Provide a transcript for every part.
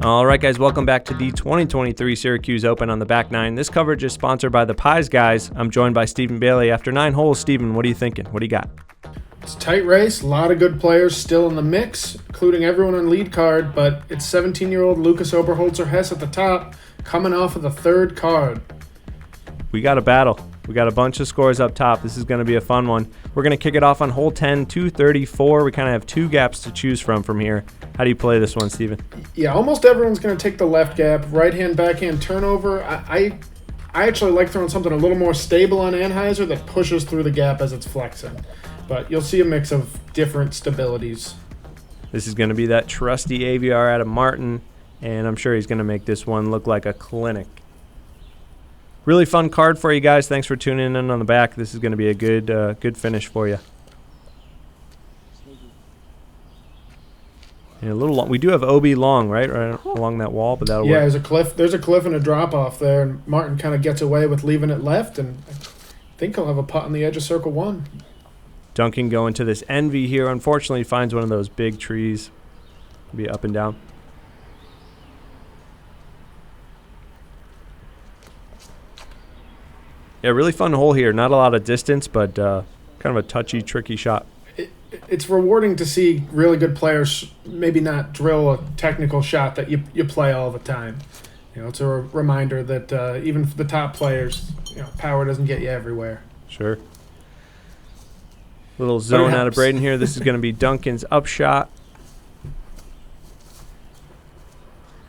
All right, guys, welcome back to the 2023 Syracuse Open on the Back Nine. This coverage is sponsored by the Pies Guys. I'm joined by Stephen Bailey. After 9 holes, Stephen, what are you thinking? What do you got? It's a tight race, a lot of good players still in the mix, including everyone on lead card, but it's 17-year-old Lucas Oberholzer-Hess at the top, coming off of the third card. We got a battle. We got a bunch of scores up top. This is going to be a fun one. We're going to kick it off on hole 10, 234. We kind of have two gaps to choose from here. How do you play this one, Stephen? Yeah, almost everyone's going to take the left gap, right-hand, backhand turnover. I actually like throwing something a little more stable on Anheuser that pushes through the gap as it's flexing. But you'll see a mix of different stabilities. This is going to be that trusty AVR out of Martin, and I'm sure he's going to make this one look like a clinic. Really fun card for you guys. Thanks for tuning in on the back. This is going to be a good finish for you. And a little long. We do have OB long, right along that wall, but that'll work. There's a cliff. There's a cliff and a drop off there, and Martin kind of gets away with leaving it left, and I think he'll have a putt on the edge of circle one. Duncan going to this Envy here. Unfortunately, he finds one of those big trees. Be up and down. Yeah, really fun hole here. Not a lot of distance, but kind of a touchy, tricky shot. It's rewarding to see really good players maybe not drill a technical shot that you play all the time. You know, it's a reminder that even for the top players, power doesn't get you everywhere. Sure. Little zone out of Brayden here. This is going to be Duncan's up shot.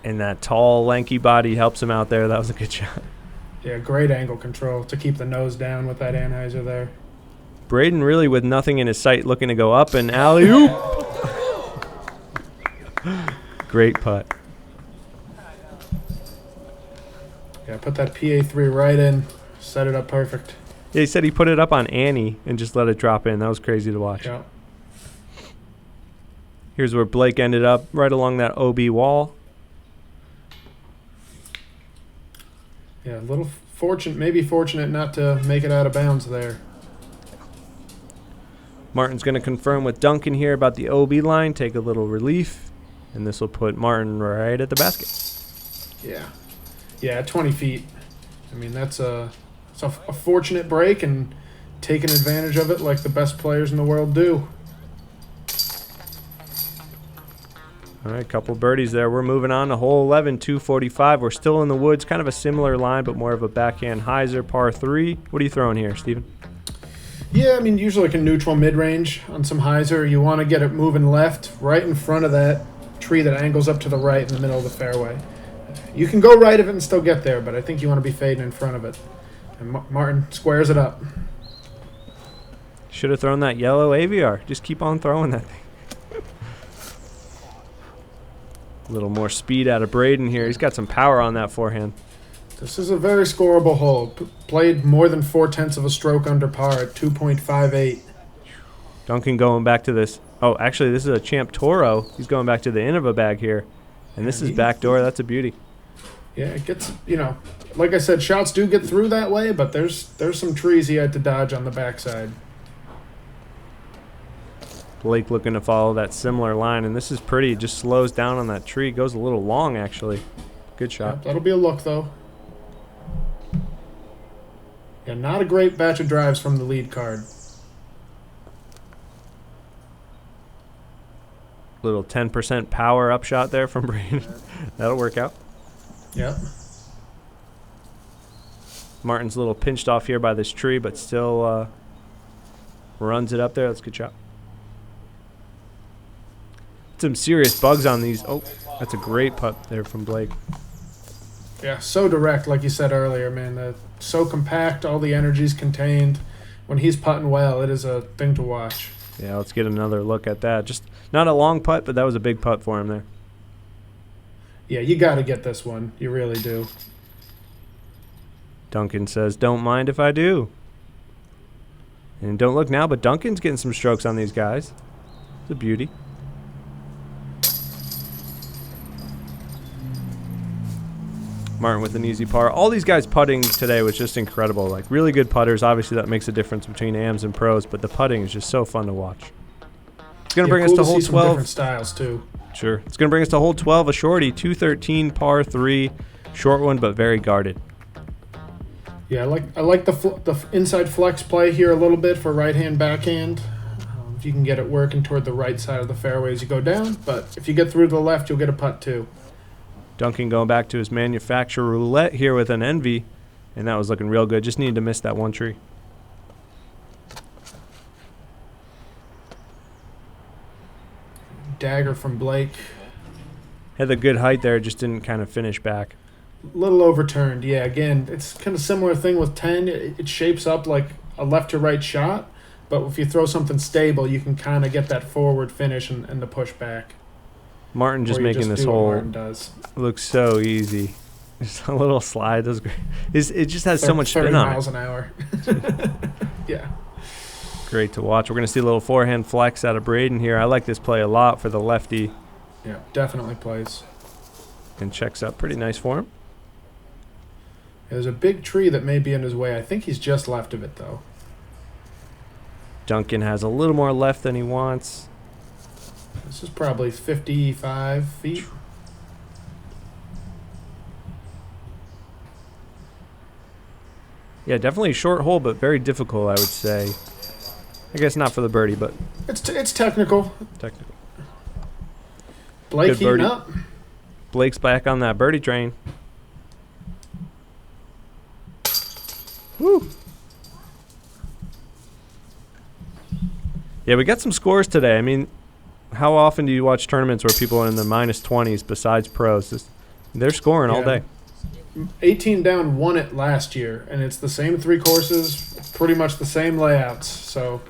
And that tall, lanky body helps him out there. That was a good shot. Yeah, great angle control to keep the nose down with that Anheuser there. Brayden really with nothing in his sight looking to go up and alley-oop. Great putt. Yeah, put that PA3 right in. Set it up perfect. Yeah, he said he put it up on Annie and just let it drop in. That was crazy to watch. Yeah. Here's where Blake ended up, right along that OB wall. Yeah, a little maybe fortunate not to make it out of bounds there. Martin's going to confirm with Duncan here about the OB line, take a little relief, and this will put Martin right at the basket. Yeah, 20 feet. I mean, it's a fortunate break and taking advantage of it like the best players in the world do. All right, couple birdies there. We're moving on to hole 11, 245. We're still in the woods, kind of a similar line, but more of a backhand hyzer, par 3. What are you throwing here, Stephen? Yeah, I mean, usually like a neutral mid-range on some hyzer. You want to get it moving left, right in front of that tree that angles up to the right in the middle of the fairway. You can go right of it and still get there, but I think you want to be fading in front of it. And Martin squares it up. Should have thrown that yellow AVR. Just keep on throwing that thing. A little more speed out of Brayden here. He's got some power on that forehand. This is a very scoreable hole. Played more than 4/10 of a stroke under par at 2.58. Duncan going back to this. Oh, actually, this is a Champ Toro. He's going back to the Innova bag here. And this is backdoor. That's a beauty. Yeah, it gets, like I said, shots do get through that way, but there's some trees he had to dodge on the backside. Blake looking to follow that similar line, and this is pretty. It just slows down on that tree. Goes a little long, actually. Good shot. Yep, that'll be a look, though. Yeah, not a great batch of drives from the lead card. Little 10% power up shot there from Brayden. That'll work out. Yep. Martin's a little pinched off here by this tree, but still runs it up there. That's a good shot. Some serious bugs on these. Oh, that's a great putt there from Blake. Yeah, so direct, like you said earlier, man. So compact, all the energy's contained. When he's putting well, it is a thing to watch. Yeah, let's get another look at that. Just not a long putt, but that was a big putt for him there. Yeah, you got to get this one. You really do. Duncan says, don't mind if I do. And don't look now, but Duncan's getting some strokes on these guys. It's a beauty. Martin with an easy par. All these guys putting today was just incredible. Like, really good putters. Obviously, that makes a difference between AMs and pros, but the putting is just so fun to watch. It's going to bring us to hole 12. Some different styles, too. Sure. It's going to bring us to hole 12, a shorty, 213, par 3. Short one, but very guarded. Yeah, I like the inside flex play here a little bit for right-hand backhand. If you can get it working toward the right side of the fairway as you go down, but if you get through to the left, you'll get a putt too. Duncan going back to his manufacturer roulette here with an envy, and that was looking real good. Just needed to miss that one tree. Dagger from Blake. Had the good height there, just didn't kind of finish back. Little overturned, yeah. Again, it's kind of similar thing with 10. It shapes up like a left to right shot, but if you throw something stable, you can kind of get that forward finish and the push back. Martin just making this hole look so easy. Just a little slide. That's great. It just has so much spin on it. 30 miles an hour. Yeah. Great to watch. We're going to see a little forehand flex out of Brayden here. I like this play a lot for the lefty. Yeah, definitely plays. And checks up pretty nice for him. There's a big tree that may be in his way. I think he's just left of it, though. Duncan has a little more left than he wants. This is probably 55 feet. Yeah, definitely a short hole, but very difficult, I would say. I guess not for the birdie, but it's technical. Technical. Blake heating up. Blake's back on that birdie train. Woo! Yeah, we got some scores today. I mean, how often do you watch tournaments where people are in the minus 20s besides pros? They're scoring all day. 18 down won it last year, and it's the same 3 courses, pretty much the same layouts. So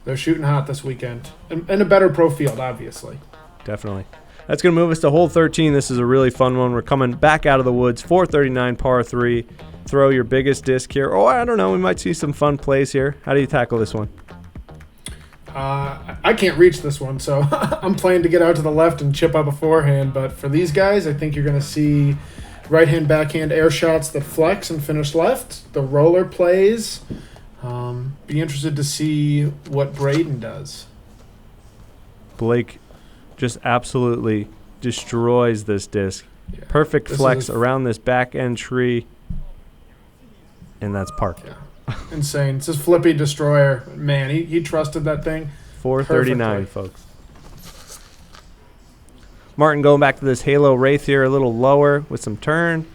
they're shooting hot this weekend. And a better pro field, obviously. Definitely. That's going to move us to hole 13. This is a really fun one. We're coming back out of the woods, 439 par 3. Throw your biggest disc here. Oh, I don't know. We might see some fun plays here. How do you tackle this one? I can't reach this one, so I'm planning to get out to the left and chip up a forehand. But for these guys, I think you're going to see right-hand, backhand air shots that flex and finish left. The roller plays. Be interested to see what Brayden does. Blake just absolutely destroys this disc. Yeah. Perfect flex around this back end tree. And that's park. Yeah. Insane. It's his flippy destroyer. Man, he trusted that thing. 439, folks. Martin going back to this Halo Wraith here, a little lower with some turn.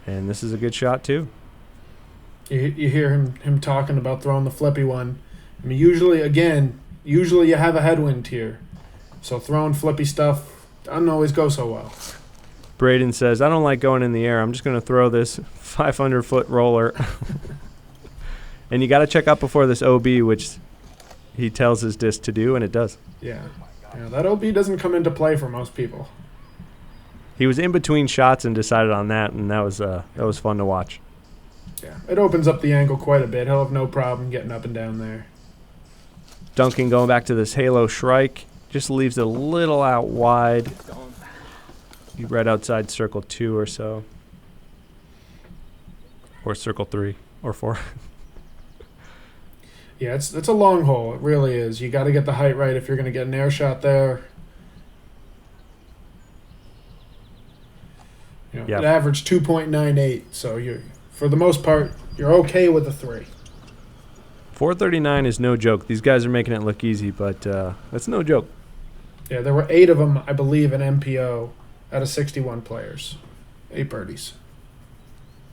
And this is a good shot, too. You hear him talking about throwing the flippy one. I mean, usually you have a headwind here. So throwing flippy stuff doesn't always go so well. Brayden says, I don't like going in the air. I'm just going to throw this 500-foot roller. And you got to check out before this OB, which he tells his disc to do, and it does. Yeah, that OB doesn't come into play for most people. He was in between shots and decided on that, and that was fun to watch. Yeah, it opens up the angle quite a bit. He'll have no problem getting up and down there. Duncan going back to this Halo Shrike. Just leaves it a little out wide. Right outside circle 2 or so. Or circle 3 or 4. Yeah, it's a long hole. It really is. You got to get the height right if you're going to get an air shot there. It averaged 2.98, so for the most part, you're okay with a 3. 439 is no joke. These guys are making it look easy, but that's no joke. Yeah, there were 8 of them, I believe, in MPO out of 61 players. 8 birdies.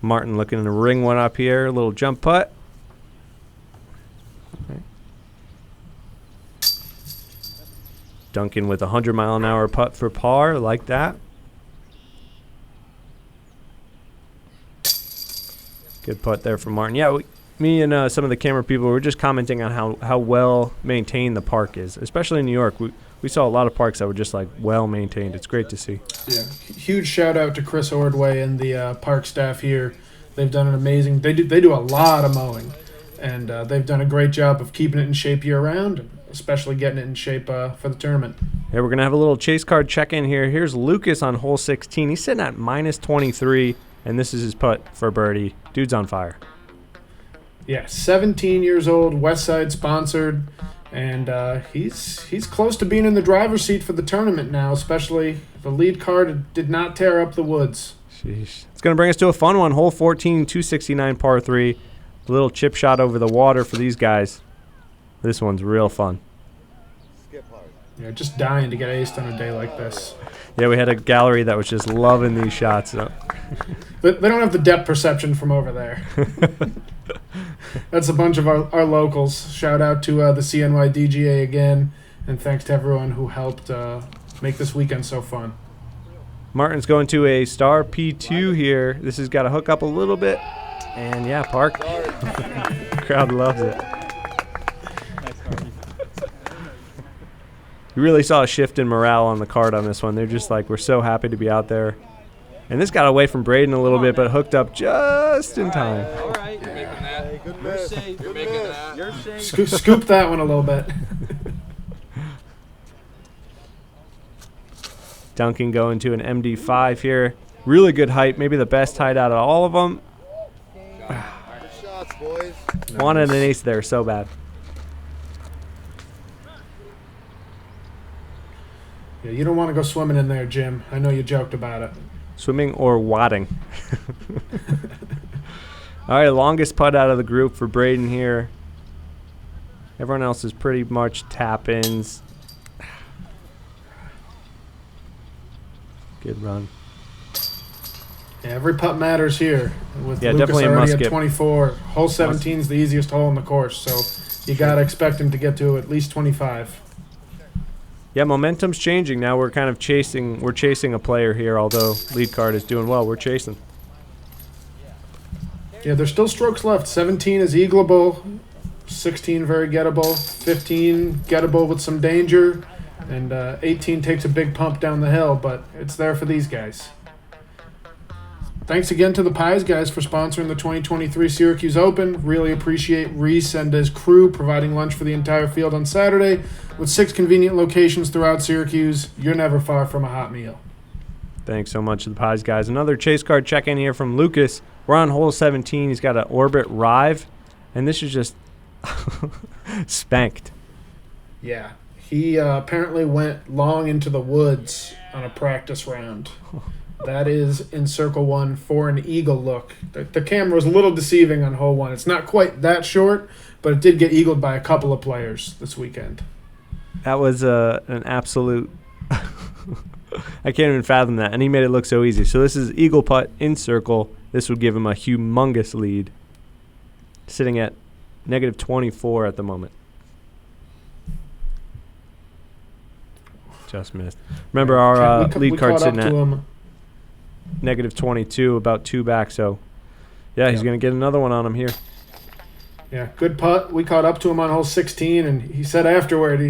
Martin looking to ring one up here. A little jump putt. Okay. Duncan with a 100-mile-an-hour putt for par, like that. Good putt there from Martin. Yeah, me and some of the camera people were just commenting on how well maintained the park is, especially in New York. We saw a lot of parks that were just like well maintained. It's great to see. Yeah, huge shout out to Chris Ordway and the park staff here. They've done an amazing. They do a lot of mowing, and they've done a great job of keeping it in shape year-round, especially getting it in shape for the tournament. Yeah, we're going to have a little chase card check-in here. Here's Lucas on hole 16. He's sitting at minus 23, and this is his putt for birdie. Dude's on fire. Yeah, 17 years old, Westside sponsored, and he's close to being in the driver's seat for the tournament now, especially the lead card did not tear up the woods. Sheesh. It's going to bring us to a fun one. Hole 14, 269 par 3. A little chip shot over the water for these guys. This one's real fun. Yeah, just dying to get aced on a day like this. Yeah, we had a gallery that was just loving these shots. But they don't have the depth perception from over there. That's a bunch of our locals. Shout out to the CNY DGA again, and thanks to everyone who helped make this weekend so fun. Martin's going to a star P2 here. This has got to hook up a little bit. And, yeah, park. Crowd loves it. You really saw a shift in morale on the card on this one. They're just like, we're so happy to be out there. And this got away from Brayden a little bit, but hooked up just in time. All right, you're making that. You're safe. You're making that. You're safe. Scoop that one a little bit. Duncan going to an MD5 here. Really good height, maybe the best height out of all of them. Good shots, boys. Wanted an ace there so bad. Yeah, you don't want to go swimming in there, Jim. I know you joked about it. Swimming or wadding. All right, longest putt out of the group for Brayden here. Everyone else is pretty much tap-ins. Good run. Yeah, every putt matters here. With Yeah, Lucas definitely a already must at skip. 24, hole 17 is the easiest hole in the course, so you got to expect him to get to at least 25. Yeah, momentum's changing now. We're kind of chasing. We're chasing a player here, although lead card is doing well. We're chasing. Yeah, there's still strokes left. 17 is eagleable, 16 very gettable, 15 gettable with some danger, and 18 takes a big pump down the hill, but it's there for these guys. Thanks again to the Pies guys for sponsoring the 2023 Syracuse Open. Really appreciate Reese and his crew providing lunch for the entire field on Saturday. With 6 convenient locations throughout Syracuse, you're never far from a hot meal. Thanks so much to the Pies guys. Another chase card check-in here from Lucas. We're on hole 17. He's got an Orbit Rive, and this is just spanked. Yeah, he apparently went long into the woods on a practice round. That is in circle 1 for an eagle look. The camera was a little deceiving on hole 1. It's not quite that short, but it did get eagled by a couple of players this weekend. That was an absolute I can't even fathom that, and he made it look so easy. So this is eagle putt in circle. This would give him a humongous lead, sitting at negative 24 at the moment. Just missed. Remember, our lead card sitting at negative 22, about 2 back. So, yeah, he's going to get another one on him here. Yeah, good putt. We caught up to him on hole 16, and he said afterward,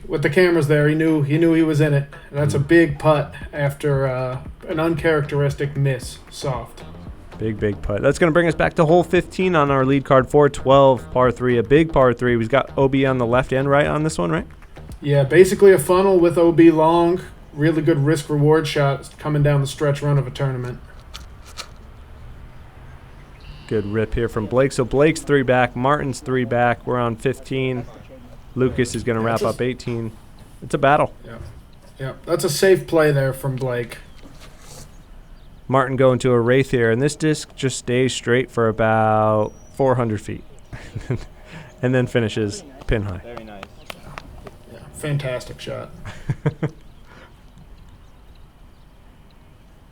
with the cameras there, he knew he was in it. And that's a big putt after an uncharacteristic miss, soft. Big putt. That's going to bring us back to hole 15 on our lead card, 412 par 3, a big par 3. We've got OB on the left and right on this one, right? Yeah, basically a funnel with OB long. Really good risk-reward shot coming down the stretch run of a tournament. Good rip here from Blake. So Blake's 3 back, Martin's 3 back. We're on 15. Lucas is going to wrap up 18. It's a battle. Yeah, that's a safe play there from Blake. Martin going to a wraith here, and this disc just stays straight for about 400 feet. And then finishes pin high. Very nice. Yeah, fantastic shot.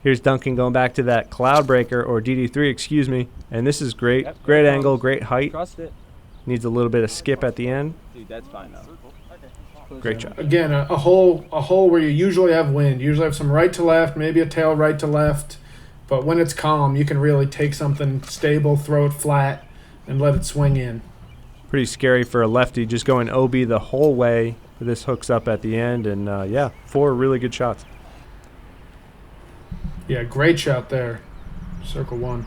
Here's Duncan going back to that cloud breaker, or DD3, excuse me. And this is great. Yep, Great there it angle, goes. great height. Trust it. Needs a little bit of skip at the end. Dude, that's fine now. Great job. Again, a hole where you usually have wind. You usually have some right to left, maybe a tail right to left. But when it's calm, you can really take something stable, throw it flat, and let it swing in. Pretty scary for a lefty, just going OB the whole way. This hooks up at the end, and yeah, 4 really good shots. Yeah, great shot there. Circle 1.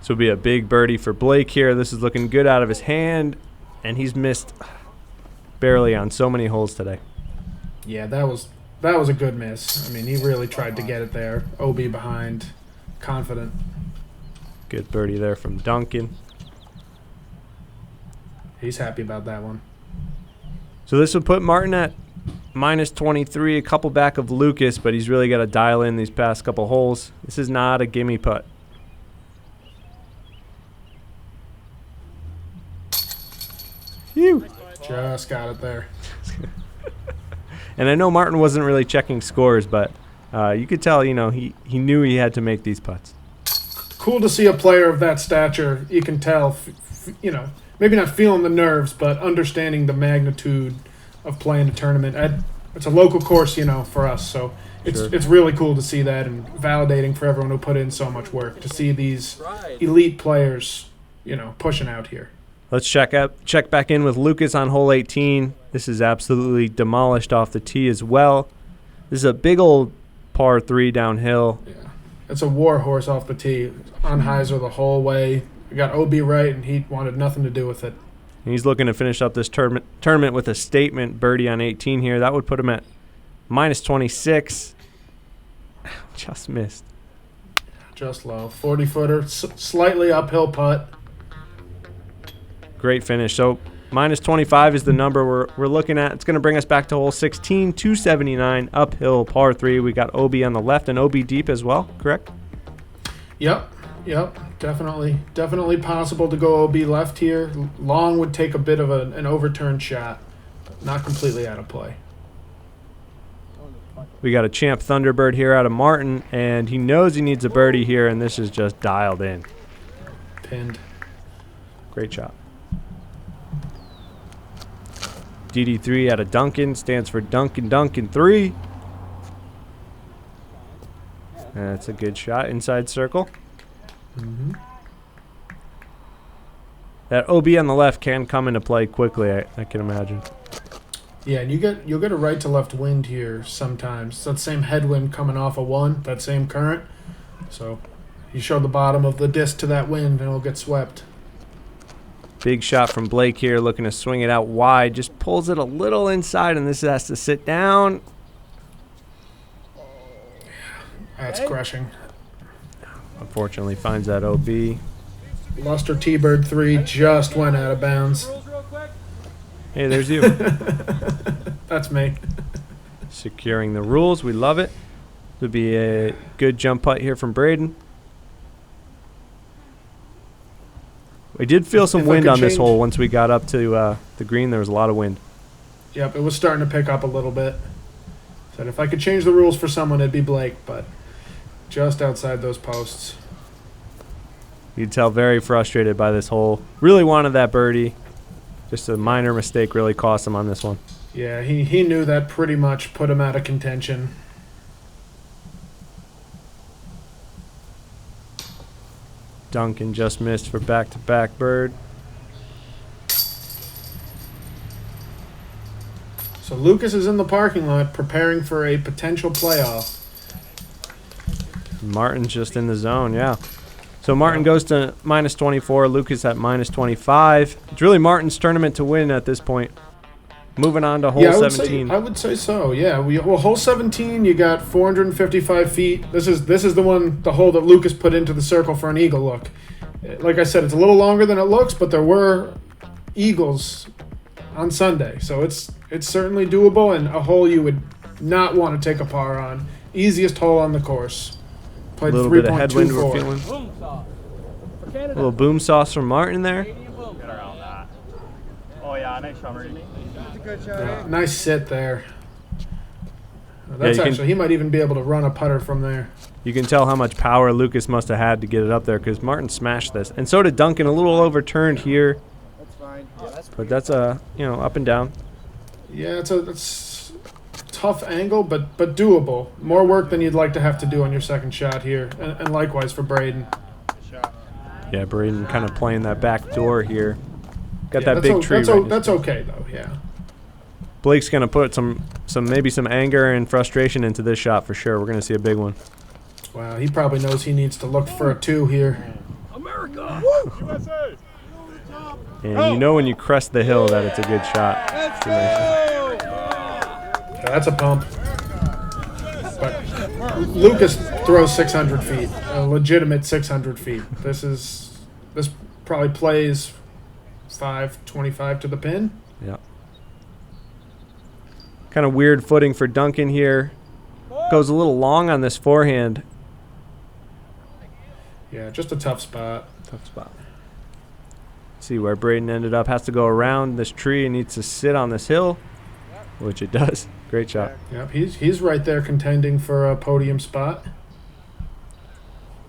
This will be a big birdie for Blake here. This is looking good out of his hand, and he's missed barely on so many holes today. Yeah, that was a good miss. I mean, he really tried to get it there. OB behind, confident. Good birdie there from Duncan. He's happy about that one. So this will put Martin at minus 23, a couple back of Lucas, but he's really got to dial in these past couple holes. This is not a gimme putt. Phew. Just got it there. And I know Martin wasn't really checking scores, but you could tell, you know, he knew he had to make these putts. Cool to see a player of that stature. You can tell, you know, maybe not feeling the nerves, but understanding the magnitude of playing a tournament. It's a local course, you know, for us, so it's really cool to see that and validating for everyone who put in so much work to see these elite players, you know, pushing out here. Let's check back in with Lucas on hole 18. This is absolutely demolished off the tee as well. This is a big old par 3 downhill. Yeah, it's a war horse off the tee. On hyzer the whole way. We got OB right, and he wanted nothing to do with it. And he's looking to finish up this tournament with a statement birdie on 18 here. That would put him at minus 26. Just missed. Just low. 40-footer, slightly uphill putt. Great finish. So minus 25 is the number we're looking at. It's going to bring us back to hole 16, 279, uphill, par 3. We got OB on the left and OB deep as well, correct? Yep. Definitely possible to go OB left here. Long would take a bit of an overturned shot. Not completely out of play. We got a Champ Thunderbird here out of Martin, and he knows he needs a birdie here, and this is just dialed in. Pinned. Great shot. DD3 out of Duncan, stands for Duncan 3. That's a good shot, inside circle. Mm-hmm. That OB on the left can come into play quickly, I can imagine. Yeah, and you'll get a right to left wind here sometimes. It's that same headwind coming off a 1, that same current. So you show the bottom of the disc to that wind and it'll get swept. Big shot from Blake here, looking to swing it out wide. Just pulls it a little inside, and this has to sit down. That's crushing. Unfortunately, finds that OB. Luster T-Bird 3 just went out of bounds. Hey, there's you. That's me. Securing the rules. We love it. Would be a good jump putt here from Brayden. We did feel some wind on this hole once we got up to the green. There was a lot of wind. Yep, it was starting to pick up a little bit. Said if I could change the rules for someone, it'd be Blake, but just outside those posts. You could tell very frustrated by this hole. Really wanted that birdie. Just a minor mistake really cost him on this one. Yeah, he knew that pretty much put him out of contention. Duncan just missed for back-to-back bird. So Lucas is in the parking lot preparing for a potential playoff. Martin's just in the zone, yeah. So Martin goes to minus 24, Lucas at minus 25. It's really Martin's tournament to win at this point. Moving on to hole 17. I would say so, yeah. Well, hole 17, you got 455 feet. This is the hole that Lucas put into the circle for an eagle look. Like I said, it's a little longer than it looks, but there were eagles on Sunday. So it's certainly doable and a hole you would not want to take a par on. Easiest hole on the course. Played a little bit of headwind we're feeling. A little boom sauce from Martin there. Oh yeah, nice summary. Yeah, nice sit there. That's he might even be able to run a putter from there. You can tell how much power Lucas must have had to get it up there because Martin smashed this. And so did Duncan, a little overturned here. That's fine. Yeah, But that's up and down. Yeah, it's a tough angle, but doable. More work than you'd like to have to do on your second shot here. And likewise for Brayden. Yeah, Brayden kind of playing that back door here. Got that big tree. That's okay though. Yeah. Blake's gonna put maybe some anger and frustration into this shot for sure. We're gonna see a big one. Wow, he probably knows he needs to look for a 2 here. America! And you know when you crest the hill that it's a good shot. That's a pump. But Lucas throws 600 feet, a legitimate 600 feet. This probably plays 525 to the pin. Yeah. Kind of weird footing for Duncan here. Goes a little long on this forehand. Yeah, just a tough spot. Tough spot. See where Brayden ended up. Has to go around this tree and needs to sit on this hill, which it does. Great shot. Yep, he's right there contending for a podium spot.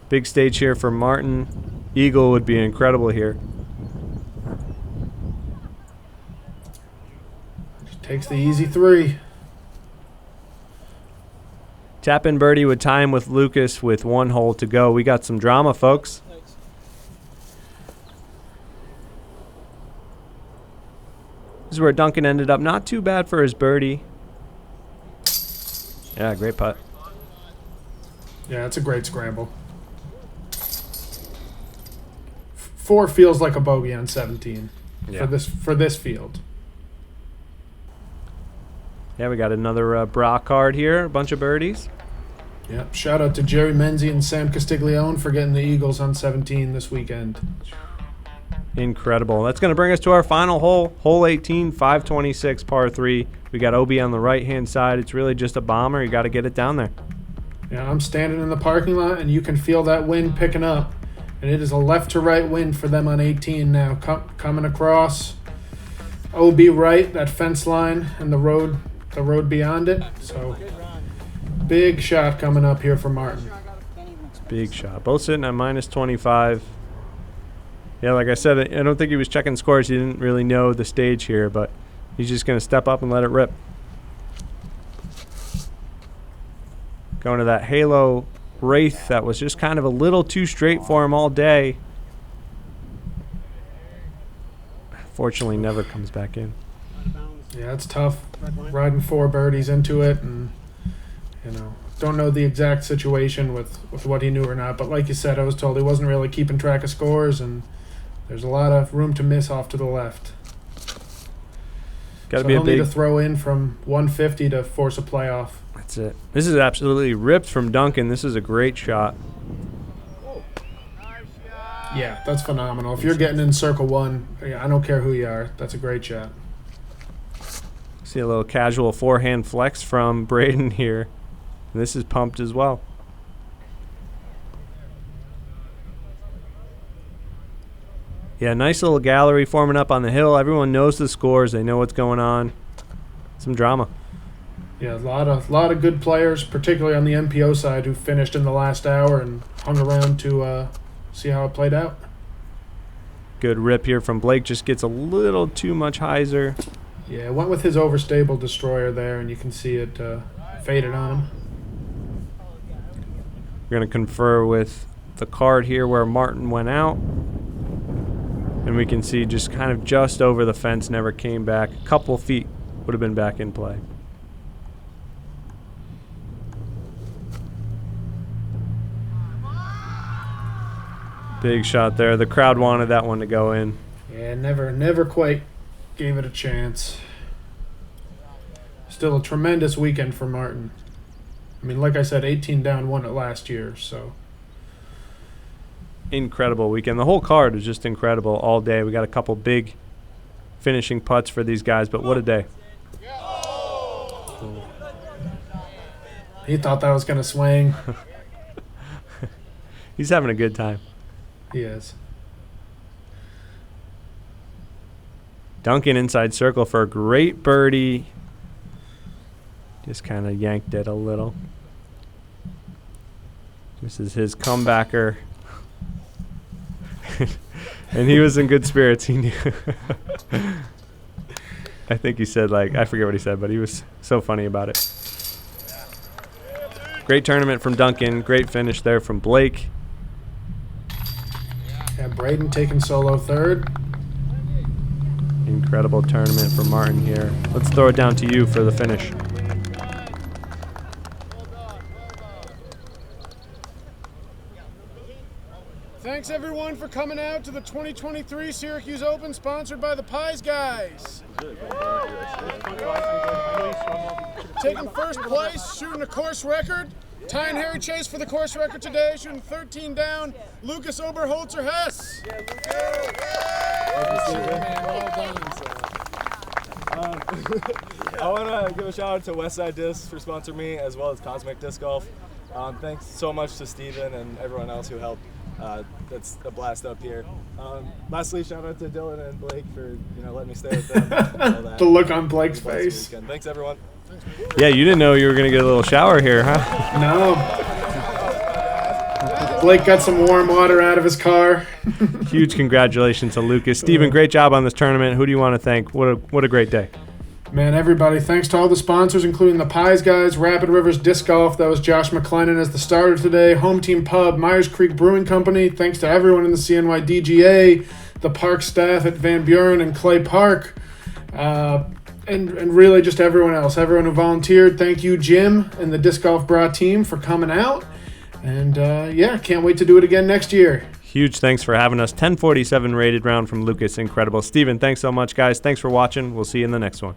Big stage here for Martin. Eagle would be incredible here. Just takes the easy 3. Tap in birdie would tie him with Lucas with 1 hole to go. We got some drama, folks. This is where Duncan ended up. Not too bad for his birdie. Yeah, great putt. Yeah, it's a great scramble. 4 feels like a bogey on 17 for this field. Yeah, we got another Brah card here. A bunch of birdies. Yep. Shout out to Jerry Menzie and Sam Castiglione for getting the Eagles on 17 this weekend. Incredible. That's going to bring us to our final hole. Hole 18, 526, par 3. We got OB on the right-hand side. It's really just a bomber. You got to get it down there. Yeah, I'm standing in the parking lot, and you can feel that wind picking up. And it is a left-to-right wind for them on 18 now. Coming across. OB right, that fence line, and the road beyond it. So, big shot coming up here for Martin. Big shot. Both sitting at minus 25. Yeah, like I said, I don't think he was checking scores. He didn't really know the stage here, but he's just going to step up and let it rip. Going to that Halo Wraith that was just kind of a little too straight for him all day. Fortunately, never comes back in. Yeah, it's tough riding 4 birdies into it, and don't know the exact situation with what he knew or not. But like you said, I was told he wasn't really keeping track of scores, and there's a lot of room to miss off to the left. Got to so be a he'll big. need to throw in from 150 to force a playoff. That's it. This is absolutely ripped from Duncan. This is a great shot. Yeah, that's phenomenal. If you're getting in circle 1, I don't care who you are. That's a great shot. See a little casual forehand flex from Brayden here. And this is pumped as well. Yeah, nice little gallery forming up on the hill. Everyone knows the scores. They know what's going on. Some drama. Yeah, a lot of good players, particularly on the MPO side, who finished in the last hour and hung around to see how it played out. Good rip here from Blake. Just gets a little too much hyzer. Yeah, went with his overstable destroyer there, and you can see it faded on him. We're going to confer with the card here where Martin went out. And we can see just kind of just over the fence, never came back. A couple feet would have been back in play. Big shot there. The crowd wanted that one to go in. Yeah, never quite gave it a chance. Still a tremendous weekend for Martin. I mean, like I said, 18 down, won it last year, so. Incredible weekend. The whole card was just incredible all day. We got a couple big finishing putts for these guys, but what a day. He thought that was going to swing. He's having a good time. He is. Duncan inside circle for a great birdie. Just kind of yanked it a little. This is his comebacker. And he was in good spirits. He knew. I think he said, I forget what he said, but he was so funny about it. Great tournament from Duncan. Great finish there from Blake. Yeah, Brayden taking solo third. Incredible tournament for Martin here. Let's throw it down to you for the finish. Thanks Thanks everyone for coming out to the 2023 Syracuse Open, sponsored by the Pies Guys. Taking first place, shooting a course record. Ty and Harry Chase for the course record today, shooting 13 down. Lucas Oberholzer Hess. I want to give a shout out to Westside Discs for sponsoring me, as well as Cosmic Disc Golf. Thanks so much to Steven and everyone else who helped. That's a blast up here. Lastly, shout out to Dylan and Blake for letting me stay with them. And all that. The look on Blake's face. Weekend. Thanks everyone. Yeah, you didn't know you were going to get a little shower here, huh? No. Blake got some warm water out of his car. Huge congratulations to Lucas. Steven, great job on this tournament. Who do you want to thank? What a great day. Man, everybody, thanks to all the sponsors, including the Pies Guys, Rapid Rivers Disc Golf. That was Josh McLennan as the starter today. Home Team Pub, Myers Creek Brewing Company. Thanks to everyone in the CNY DGA, the park staff at Van Buren and Clay Park. And really just everyone else, everyone who volunteered. Thank you, Jim, and the Disc Golf Brah team for coming out. And, can't wait to do it again next year. Huge thanks for having us. 1047 rated round from Lucas. Incredible. Steven, thanks so much, guys. Thanks for watching. We'll see you in the next one.